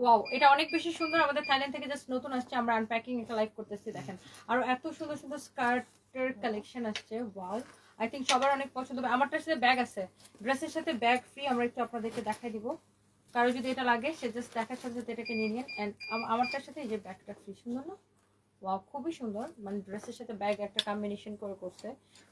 Wow, এটা অনেক বেশি সুন্দর। আমাদের থাইল্যান্ড থেকে জাস্ট নতুন আসছে, আমরা আনপ্যাকিং একটা লাইভ করতেছি। দেখেন আর এত সুন্দর সুন্দর স্কার্টের কালেকশন আসছে। ওয়াও, আই থিঙ্ক সবার অনেক পছন্দ হবে। আমারটার সাথে ব্যাগ আছে, ড্রেসের সাথে ব্যাগ ফ্রি। আমরা একটু আপনাদেরকে দেখাই দিব, কারো যদি এটা লাগে সে জাস্ট দেখার সাথে সাথে এটাকে নিয়ে নিন। অ্যান্ড আমারটার সাথে এই যে ব্যাগটা ফ্রি। সুন্দর না? ওয়াও, খুবই সুন্দর। মানে ড্রেসের সাথে ব্যাগ একটা কম্বিনেশন করে করছে,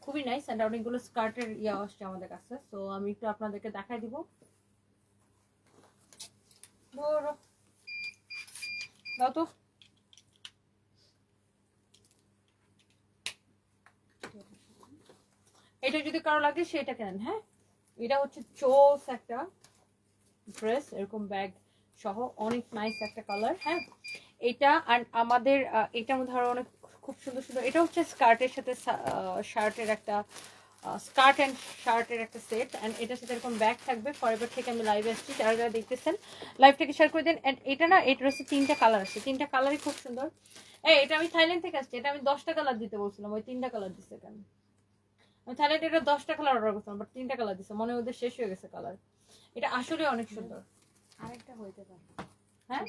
খুবই নাইস। অ্যান্ড অনেকগুলো স্কার্টের ইয়া আসছে আমাদের কাছে, তো আমি একটু আপনাদেরকে দেখাই দিব। দাও তো। এটা যদি কারো লাগে সেটা কেন। হ্যাঁ, এটা হচ্ছে চোস একটা ড্রেস, এরকম ব্যাগ সহ অনেক নাইস একটা কালার। হ্যাঁ, এটা আর আমাদের এটার মধ্যে আরো অনেক খুব সুন্দর সুন্দর। এটা হচ্ছে স্কার্টের সাথে শার্টের একটা স্কার্ট অ্যান্ড শার্টের একটা সেট। অ্যান্ড এটার সাথে এরকম ব্যাগ থাকবে। ফরএভার থেকে আমি লাইভে আসছি, যারা যারা দেখতেছেন লাইভটাকে শেয়ার করে দেন। অ্যান্ড এটা না, এই ড্রেসের 3টা কালার আছে, 3টা কালারই খুব সুন্দর। এটা আমি থাইল্যান্ড থেকে আসছি, এটা আমি 10টা কালার দিতে বলছিলাম, ওই 3টা কালার দিচ্ছে কেন? আমি থাইল্যান্ড এটা 10টা কালার অর্ডার করছিলাম, বাট 3টা কালার দিচ্ছে, মনে ওদের শেষ হয়ে গেছে কালার। এটা আসলে অনেক সুন্দর। আরেকটা হইতে পারে। হ্যাঁ,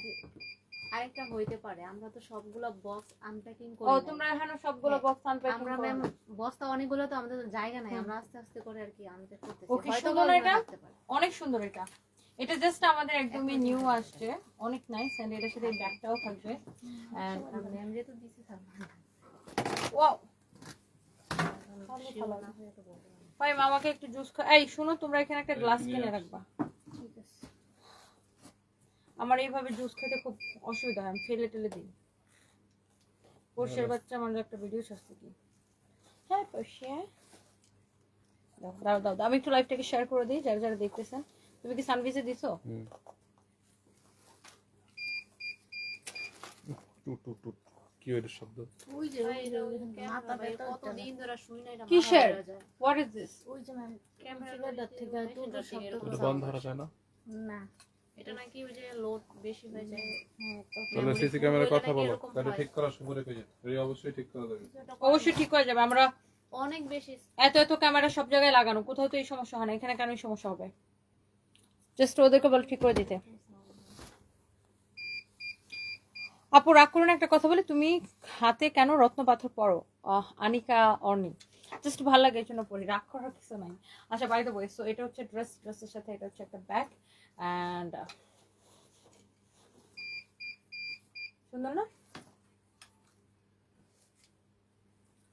আরেকটা হইতে পারে, আমরা তো সবগুলো বক্স আনপ্যাকিং করি। ও তোমরা এখানে সবগুলো বক্স আনপ্যাকিং আমরা ম্যাম বস্তা অনেকগুলো, তো আমাদের জায়গা নাই, আমরা আস্তে আস্তে করে আর কি আনপ্যাক করতেছি। ওকে, সুন্দর এটা, অনেক সুন্দর। এটা এটা জাস্ট আমাদের একদমই নিউ আসছে, অনেক নাইস। এন্ড এটার সাথে ব্যাগটাও থাকবে। এন্ড ম্যাম যেহেতু দিছি স্যার, ওয়াও, ভাই মামাকে একটু জুস এই শুনো, তোমরা এখানে একটা গ্লাস কিনে রাখবা। ঠিক আছে? আমার এইভাবে জুস খেতে খুব অসুবিধা হয়, আমি ফেলে টেলে দিই। পোষের বাচ্চা আমার একটা ভিডিও আসছে কি। হ্যাঁ পোষে, দাও দাও দাও, আমি একটু লাইভটাকে শেয়ার করে দিই যারা যারা দেখতেছেন। তুমি কি সানভিজে দিছো? টুট টুট টুট কি ওই শব্দ? ওই যে মাথা ব্যথা, কতদিন ধরে শুই না, এটা কিসের? What is this? ওই যে ম্যাম ক্যামেরার থেকে টুট শব্দ এটা বন্ধ করা যায় না? না, এটা নাকি ওই যে লোড বেশি হয়ে যায়। হ্যাঁ, তো তাহলে সিসি ক্যামেরার কথা বলো, তাহলে ঠিক করার সময় রেখে যেতে এই অবশ্যই ঠিক করা যাবে। অবশ্যই ঠিক হয়ে যাবে। আমরা অনেক বেশি এত এত ক্যামেরা সব জায়গায় লাগানো, কোথাও তো এই সমস্যা হয় না, এখানে কেন এই সমস্যা হবে? জাস্ট ওদেরকে বল ঠিক করে দিতে। আপু রাগ করুন, একটা কথা বলি, তুমি হাতে কেন রত্ন পাথর পরো? আনিকা অর্নি, জাস্ট ভালো লাগে এই জন্য পরি, রাগ করার কিছু নাই। আচ্ছা বাই দ্য ওয়ে, সো এটা হচ্ছে ড্রেস, ড্রেসের সাথে এটা হচ্ছে একটা ব্যাগ। অ্যান্ড সুন্দর না?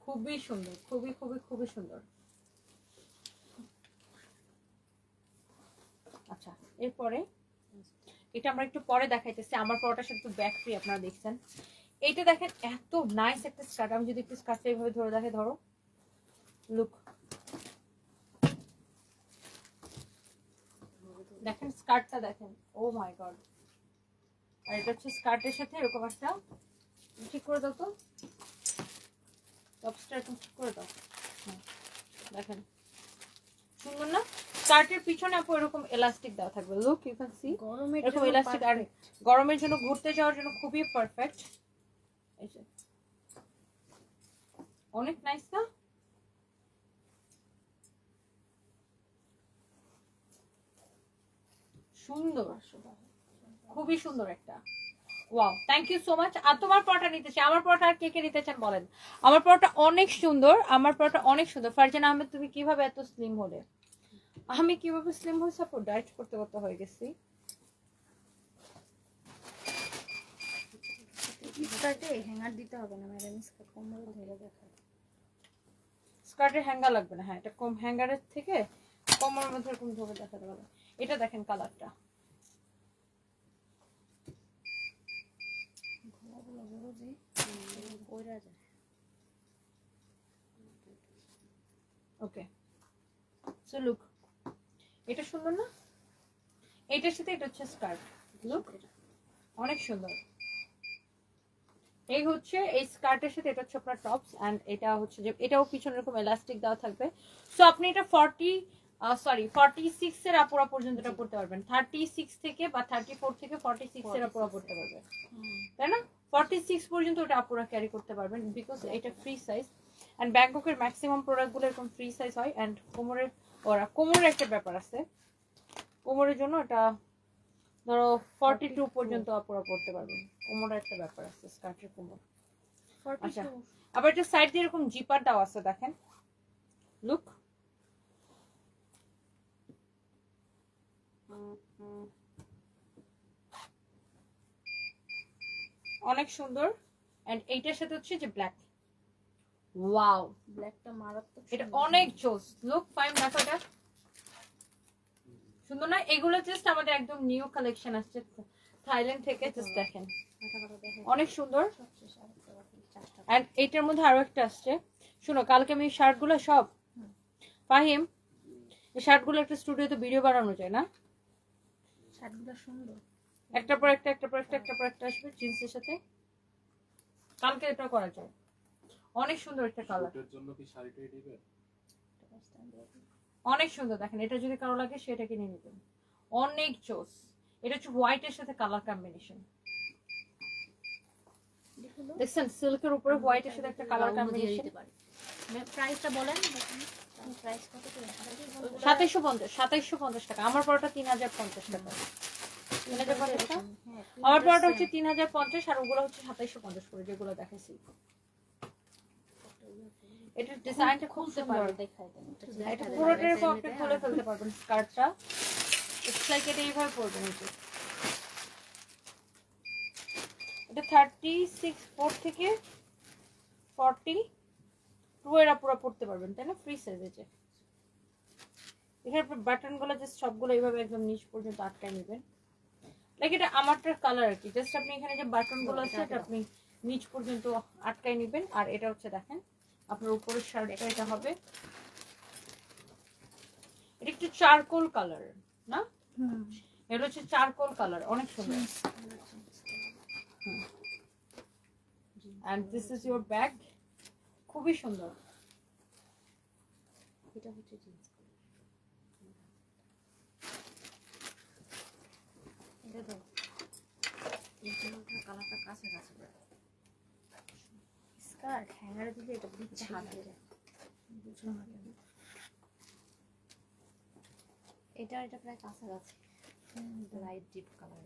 খুবই সুন্দর, খুবই খুবই খুবই সুন্দর। আচ্ছা, এরপরে এটা আমরা একটু পরে দেখাইতেছি। আমার পরোটার সাথে একটু ব্যাক ফ্রি, আপনারা দেখছেন। এইটা দেখেন এত নাইস একটা স্কার্ট। আমি যদি একটু স্কার্টটা এইভাবে ধরে দেখে, ধরো, লুক, দেখেন স্কার্টটা দেখেন, ও মাই গড। আর এটা হচ্ছে স্কার্টের সাথে এরকম একটা, ঠিক করে দাও তো টপসটা, এরকম ঠিক করে দাও। দেখেন সুন্দর না? স্কার্টের পিছনে আপু এরকম এলাস্টিক দেওয়া থাকবে, লুক ইউ ক্যান সি, এরকম এলাস্টিক। আর গরমের জন্য, ঘুরতে যাওয়ার জন্য খুবই পারফেক্ট। এই যে অনেক নাইস না? সুন্দর, খুবই সুন্দর একটা। Wow, thank you so much. আর তোমার পরোটা নিতে চাই, আমার পরোটা আর কে কে নিতে চান বলেন? আমার পরোটা অনেক সুন্দর, আমার পরোটা অনেক সুন্দর। ফারজান আহমেদ, তুমি কিভাবে এত স্লিম হলে? আমি কিভাবে স্লিম হই? সাপোর্ট ডায়েট করতে করতে হয়ে গেছি। স্কার্টে হ্যাঙ্গার দিতে হবে না ম্যাডাম, স্কার্ট কোমরে ধরে দেখায়। স্কার্টের হ্যাঙ্গার লাগবে না। হ্যাঁ, এটা কম হ্যাঙ্গারের থেকে কোমরের মধ্যে এরকম ধরে দেখাতে পারবে। এটা দেখেন কালারটা, ওকে সো লুক, এটা সুন্দর না? এটার সাথে এটা হচ্ছে স্কার্ট, লুক অনেক সুন্দর। এই হচ্ছে এই স্কার্টের সাথে এটা হচ্ছে আপনার টপস। অ্যান্ড এটা হচ্ছে যে এটাও পিছনে এরকম এলাস্টিক দেওয়া থাকবে। সো আপনি এটা 46 এর আপুরা পর্যন্ত এটা পড়তে পারবেন। 36 থেকে বা 34 থেকে 46 এর আপুরা পড়তে পারবেন, তাই না? 46 পর্যন্ত ওটা আপুরা ক্যারি করতে পারবেন, বিকজ এটা ফ্রি সাইজ। অ্যান্ড ব্যাংককের ম্যাক্সিমাম প্রোডাক্টগুলো এরকম ফ্রি সাইজ হয়। অ্যান্ড কোমরের একটা ব্যাপার আছে, কোমরের জন্য এটা ধরো 42 পর্যন্ত আপুরা পড়তে পারবেন। কোমরের একটা ব্যাপার আছে, স্কার্টের কোমর। আচ্ছা, আবার একটা সাইড দিয়ে এরকম জিপার দেওয়া আছে, দেখেন লুক। অনেক সুন্দর। এন্ড এইটার সাথে হচ্ছে যে ব্ল্যাক, ওয়াও ব্ল্যাকটা মারাত্মক, এটা অনেক জোস। লুক ফাইন, দেখো এটা সুন্দর না? এগুলো জাস্ট আমাদের একদম নিউ কালেকশন আসছে থাইল্যান্ড থেকে, জাস্ট দেখেন অনেক সুন্দর। এন্ড এইটার মধ্যে আরো একটা আসছে, শুনো কালকে আমি শার্ট গুলো সব ফাহিম, এই শার্ট গুলো একটা স্টুডিওতে ভিডিও বানানো যায় না? শার্টগুলো সুন্দর, একটার পর একটা, একটার পর একটা, একটার পর একটা আসবে জিন্সের সাথে, কালকে এটা করা যায়। অনেক সুন্দর একটা কালার, শুটের জন্য কি শাড়িটাই দিবে? অনেক সুন্দর। দেখেন এটা যদি কারো লাগে সেটা কিনে নেবেন, অনেক জোস। এটা হচ্ছে হোয়াইটের সাথে কালার কম্বিনেশন, দেখছেন সিল্কের উপরে হোয়াইটের সাথে একটা কালার কম্বিনেশন। প্রাইসটা বলেন, প্রাইস কত করে? 2750 টাকা। আমার পরোটা 3050 টাকা। 3050 টাকা আমার পরোটা হচ্ছে 3050, আর ওগুলো হচ্ছে 2750 করে, যেগুলো দেখাইছি। এটার ডিজাইনটা খুব সুন্দর, দেখাই দেন এটা পুরোটা এরকম আপনি খুলে ফেলতে পারবেন স্কার্টটা, ইটস লাইক এটা এইভাবে পরবেন। এটা 36 থেকে 42 এরা পুরো পড়তে পারবেন, তাই না? Free size. আছে এখানে আপনি বাটন গুলো জাস্ট সবগুলো এইভাবে একদম নিচ পর্যন্ত আটকায় নেবেন, লাইক এটা আমারটার কালার আর কি। জাস্ট আপনি এখানে যে বাটন গুলো আছে এটা আপনি নিচ পর্যন্ত আটকায় নেবেন। আর এটা হচ্ছে দেখেন আপনার উপরের শার্টটা এটা হবে, এটা একটু চারকোল কালার না? এটা হচ্ছে চারকোল কালার, অনেক সুন্দর। and this is your bag, খুবই সুন্দর। এটা হচ্ছে জিন্স, এটা দাও, এই কালারটা কাছে কাছে স্কার্ট হ্যাঙ্গারে দিলে এটা দিচ্ছে হাতে, বুঝলো না কেন? এটা এটা প্রায় কাছাকাছি, লাইট ডিপ কালার।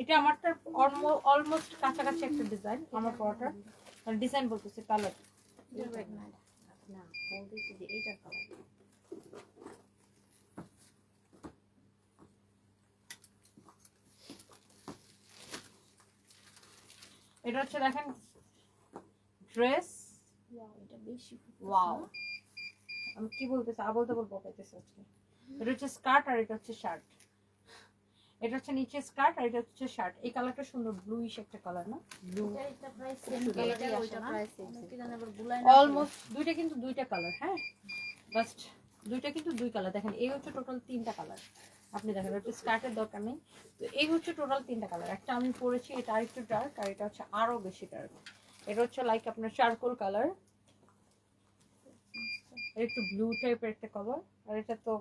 এটা আমারটা অলমোস্ট কাছাকাছি একটা ডিজাইন, আমার পরোটার ডিজাইন বলতেছে কালার না, বলতেছি যে এইটার কালার। এটা হচ্ছে দেখেন ড্রেস, এটা বেশি ওয়াও। আমি কি বলতেছি আবল তাবল বকাইতেছি আজকে। এটা হচ্ছে স্কার্ট আর এটা হচ্ছে শার্ট। এটা হচ্ছে নিচে স্কার্ট আর এটা হচ্ছে শার্ট। এই কালারটা সুন্দর, ব্লুইশ একটা কালার না? ব্লু, এটা প্রাইস সেম কালারই আসে না? কি জানি আবার বুলাই না, অলমোস্ট দুইটা, কিন্তু দুইটা কালার। হ্যাঁ জাস্ট দুইটা, কিন্তু দুই কালার। দেখেন এই হচ্ছে টোটাল 3টা কালার। আপনি দেখেন এটা স্কার্টের দরকার নেই, তো এই হচ্ছে টোটাল 3টা কালার। একটা আমি পরেছি, এটা আরেকটু ডার্ক, আর এটা হচ্ছে আরো বেশি ডার্ক। এটা হচ্ছে লাইক আপনার চারকোল কালার, একটু ব্লু টাইপের একটা কালার। আর এটা তো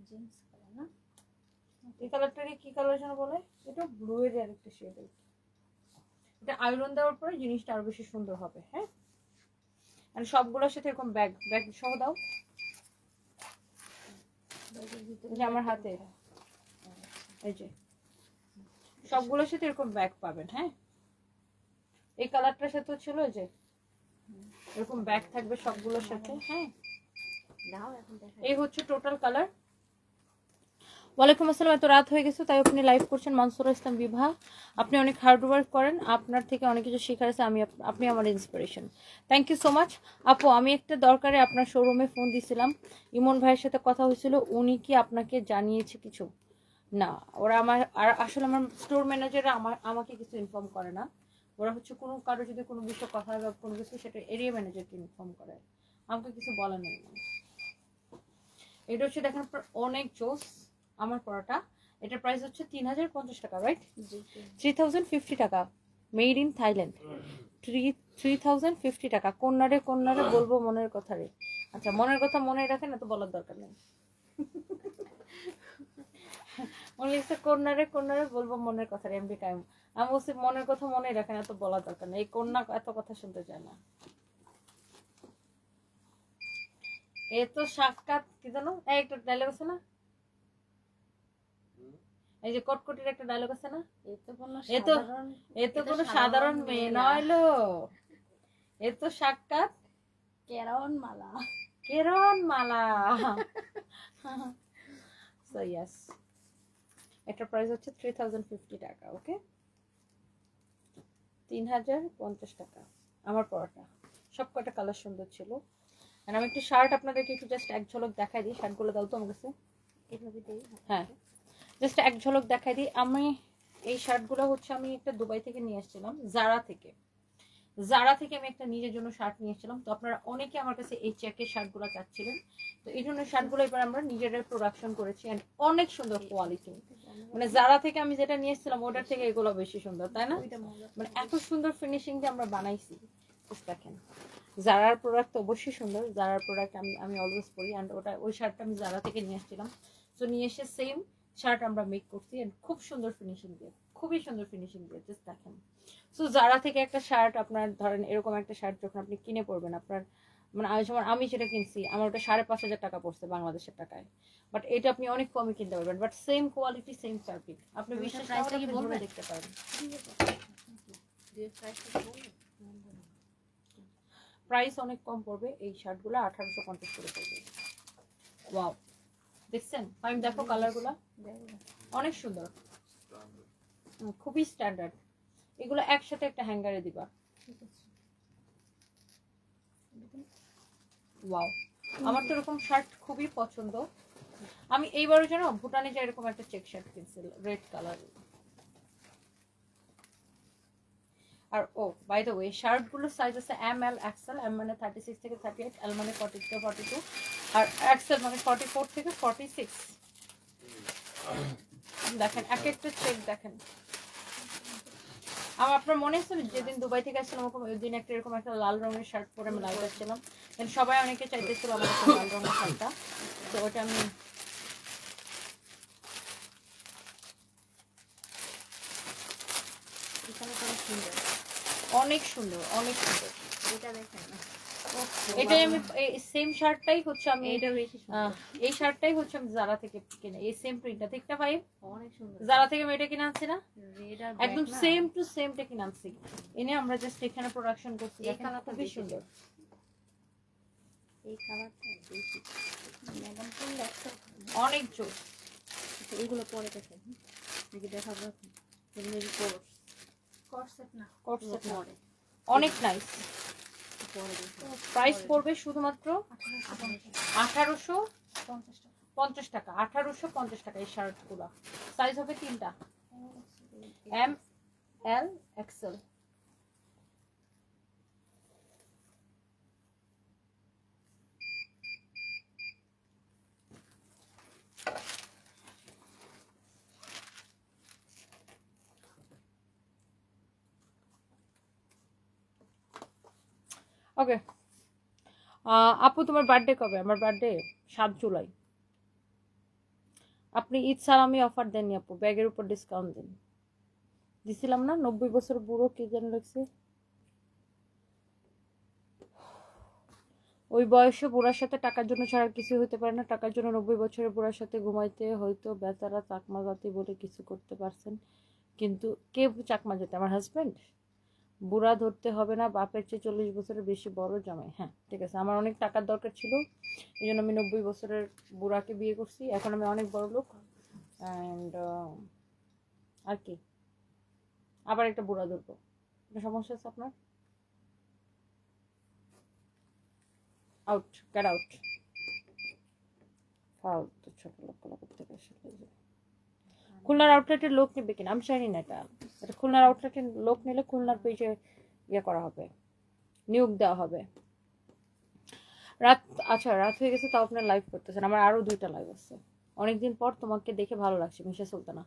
জিন্স কালার না? এই কালারটাকে কি কালার যেন বলে, এটা ব্লু এর আরেকটা শেড। এটা আয়রন দেওয়ার পরে জিনিসটা আরো বেশি সুন্দর হবে। হ্যাঁ, আর সবগুলোর সাথে এরকম ব্যাগ ব্যাগ সহ দাও, যে আমার হাতে এই যে সবগুলোর সাথে এরকম ব্যাগ পাবেন। হ্যাঁ, এই কালারটার সাথে ছিল যে এরকম ব্যাগ থাকবে সবগুলোর সাথে। হ্যাঁ, দাও এখন দেখাই। এই হচ্ছে টোটাল কালার। ওয়ালাইকুম আসসালাম, এত রাত হয়ে গেছে তাই আপনি লাইভ করছেন। মানসুরা ইসলাম বিভা, আপনি অনেক হার্ড ওয়ার্ক করেন, আপনার থেকে অনেক কিছু শেখার আছে। আপনি আমার inspiration. Thank you so much আপু। আমি একটা দরকারে আপনার শোরুমে ফোন দিয়েছিলাম, ইমন ভাইয়ের সাথে কথা হয়েছিল, উনি কি আপনাকে জানিয়েছে কিছু? না, ওরা আমার আসলে আমার স্টোর ম্যানেজাররা আমাকে কিছু ইনফর্ম করে না। ওরা হচ্ছে কোনো কারো যদি কোনো বিষয় কথা হয় বা কোনো কিছু, সেটা এরিয়া ম্যানেজারকে ইনফর্ম করে, আমাকে কিছু বলা নেই। এটা হচ্ছে দেখেন অনেক জোস আমার পরোটা। এটার প্রাইস হচ্ছে 3050 টাকা, রাইট? 3050 টাকা, মেড ইন থাইল্যান্ড। 3050 টাকা। কন্যারে কন্যারে বলবো মনের কথা রে। আচ্ছা, মনের কথা মনে রাখেন, এত বলার দরকার নেই। মনে লিখছে কন্যারে কন্যারে বলবো মনের কথা রে, এমবি টাইম। আমি বলছি মনের কথা মনে রাখেন, এত বলার দরকার নেই। এই কন্যা এত কথা শুনতে চায় না। এ তো সাক্ষাৎ কি জানো এই একটা ডায়লগ আছে না, এই যে কটকটির একটা ডায়লগ আছে না, এ তো কোনো সাধারণ মেয়ে নয়লো, এ তো সাক্ষাৎ কেরন মালা। কিরণ মালা। সো ইয়েস, এটার প্রাইস হচ্ছে 3050 টাকা। ওকে, 3050 টাকা। আমার পরাটা সব কটা কালার সুন্দর ছিল। আর আমি একটু শার্ট আপনাদেরকে একটু জাস্ট এক ঝলক দেখাই দিই। শার্টগুলো দাও তো আমার কাছে। হ্যাঁ, জাস্ট এক ঝলক দেখাই দিই। আমি এই শার্টগুলো হচ্ছে আমি একটা দুবাই থেকে নিয়ে এসেছিলাম, জারা থেকে। জারা থেকে আমি একটা নিজের জন্য শার্ট নিয়ে এসেছিলাম। তো আপনারা অনেকে আমার কাছে এই চেকের শার্টগুলো চাচ্ছিলেন, তো এই জন্য শার্টগুলো এবার আমরা নিজেরাই প্রোডাকশন করেছি। এন্ড অনেক সুন্দর কোয়ালিটি, মানে জারা থেকে আমি যেটা নিয়ে এসেছিলাম ওটার থেকে এগুলো বেশি সুন্দর, তাই না? মানে এত সুন্দর ফিনিশিং দিয়ে আমরা বানাইছি। দেখেন, জারার প্রোডাক্ট অবশ্যই সুন্দর। জারার প্রোডাক্ট আমি অলওয়েজ পরি। অ্যান্ড ওই শার্টটা আমি জারা থেকে নিয়ে এসেছিলাম। তো নিয়ে এসে সেম শার্ট আমরা মেক করছি, এন্ড খুব সুন্দর ফিনিশিং দিয়ে, খুবই সুন্দর ফিনিশিং দিয়ে। জাস্ট দেখেন। সো জারা থেকে একটা শার্ট আপনার ধরেন এরকম একটা শার্ট যখন আপনি কিনে পড়বেন, আপনার মানে যেমন আমি যেটা কিনছি আমার ওটা 5,500 টাকা পড়ছে বাংলাদেশের টাকায়, বাট এটা আপনি অনেক কমে কিনতে পারবেন। But same quality, same fabric, আপনি বিশ্বাস করে দেখতে পারেন। প্রাইস অনেক কম পড়বে, এই শার্টগুলো 1850 করে পড়বে। ওয়াও, দেখছেন? আমি দেখো কালারগুলো অনেক সুন্দর, খুবই স্ট্যান্ডার্ড। এগুলো একসাথে একটা হ্যাঙ্গারে দিবা। ওয়াও, আমার তো এরকম শার্ট খুবই পছন্দ। আমি এইবারও জানো ভুটানে যে এরকম একটা চেক শার্ট কিনছি রেড কালার। আর ও বাই দ্য ওয়ে, শার্ট গুলোর সাইজ আছে এম, এল, এক্সেল। এম মানে 36 থেকে 38, এল মানে 40 থেকে 42, আর এক্সেল মানে 44 থেকে 46। দেখেন এক একটা চেক দেখেন। আমার আপনার মনে আছে যেদিন দুবাই থেকে আসছিলাম ওই দিন একটা এরকম একটা লাল রঙের শার্ট পরে আমি লাইভ আসছিলাম, সবাই অনেকে চাইতেছিল আমার একটা লাল রঙের শার্টটা। তো ওটা আমি অনেক সুন্দর, অনেক সুন্দর। এটা দেখেন, এটাই আমি সেম শার্টটাই হচ্ছে আমি এই শার্টটাই হচ্ছে আমি জারা থেকে কিনে, এই সেম প্রিন্টটা ঠিক না ভাই? অনেক সুন্দর। জারা থেকে আমি এটা কিনে আনছি না, একদম সেম টু সেমটা কিনে আনছি। এনে আমরা জাস্ট এখানে প্রোডাকশন করছি। দেখেন খুবই সুন্দর। এই কালারটা বেশি ম্যাডাম করলে একটা অনেক জোর। এইগুলো পরে দেখেন, দেখি দেখাবো এগুলো কোর্স কোর্সেট না, কোর্সেট পরে অনেক নাইস। প্রাইস পড়বে শুধুমাত্র 1850 টাকা। 1850 টাকা এই শার্টগুলো। সাইজ হবে 3টা, এম, এল, এক্সেল। ওকে আপু, তোমার বার্থডে কবে? আমার বার্থডে 7 জুলাই। আপনি ঈদ সালামি অফার দেননি আপু, ব্যাগের উপর ডিসকাউন্ট দিন। দিছিলাম না? 90 বছর বুড়ো কি যেন লাগছে, ওই বয়সে বুড়ার সাথে টাকার জন্য ছাড়া কিছু হতে পারে না। টাকার জন্য 90 বছরের বুড়ার সাথে ঘুমাইতে হয়তো বেচারা চাকমা জাতি বলে কিছু করতে পারছেন, কিন্তু কে চাকমা জাতি? আমার হাজবেন্ড। বুড়া ধরতে হবে না, বাপের চেয়ে 40 বছরের বেশি বড় জামাই। হ্যাঁ ঠিক আছে, আমার অনেক টাকার দরকার ছিল, এই জন্য আমি 90 বছরের বুড়াকে বিয়ে করছি। এখন আমি অনেক বড় লোক, অ্যান্ড আর কি আবার একটা বুড়া ধরবো? একটা সমস্যা আছে আপনার? Out, get out. ফালতু ছোট লোকগুলো করতে গেছে। খুলনার আউটলেটের লোক নেবে কিনা আমি জানি না। এটা খুলনার আউটলেটের লোক নিলে খুলনার পেজে ইয়ে করা হবে, নিয়োগ দেওয়া হবে। রাত, আচ্ছা রাত হয়ে গেছে তাও আপনার লাইভ করতেছেন। আমার আরো 2টা লাইভ আছে। অনেকদিন পর তোমাকে দেখে ভালো লাগছে মিশা সুলতানা,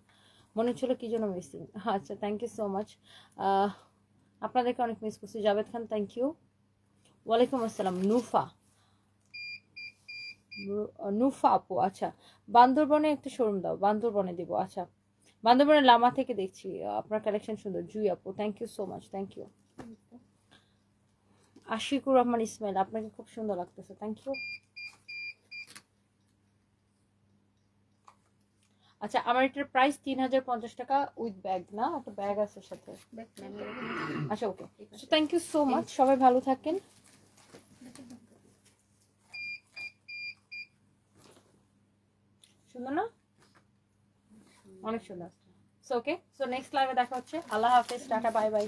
মনে হচ্ছিল কি জন্য মিসিং। আচ্ছা, থ্যাংক ইউ সো মাচ। আপনাদেরকে অনেক মিস করছি। জাভেদ খান, থ্যাংক ইউ। ওয়ালাইকুম আসসালাম। নুফা আপু, আচ্ছা বান্দরবনে একটা শোরুম দাও। বান্দরবনে দিব। আচ্ছা, বান্দরবনের লামা থেকে দেখছি, আপনার কালেকশন সুন্দর। জুই আপু, thank you so much, thank you. Ashikur Rahman Ismail, আপনাকে খুব সুন্দর লাগতেছে, থ্যাংক ইউ। আচ্ছা আমার এটার প্রাইস 3050 টাকা উইথ ব্যাগ না, একটা ব্যাগ আছে সাথে। আচ্ছা ওকে, থ্যাংক ইউ সো মাচ, সবাই ভালো থাকেন। সুন্দর না, অনেক সুন্দর। সো ওকে, সো নেক্সট লাইভে দেখা হচ্ছে। আল্লাহ হাফেজ, টাটা, বাই বাই।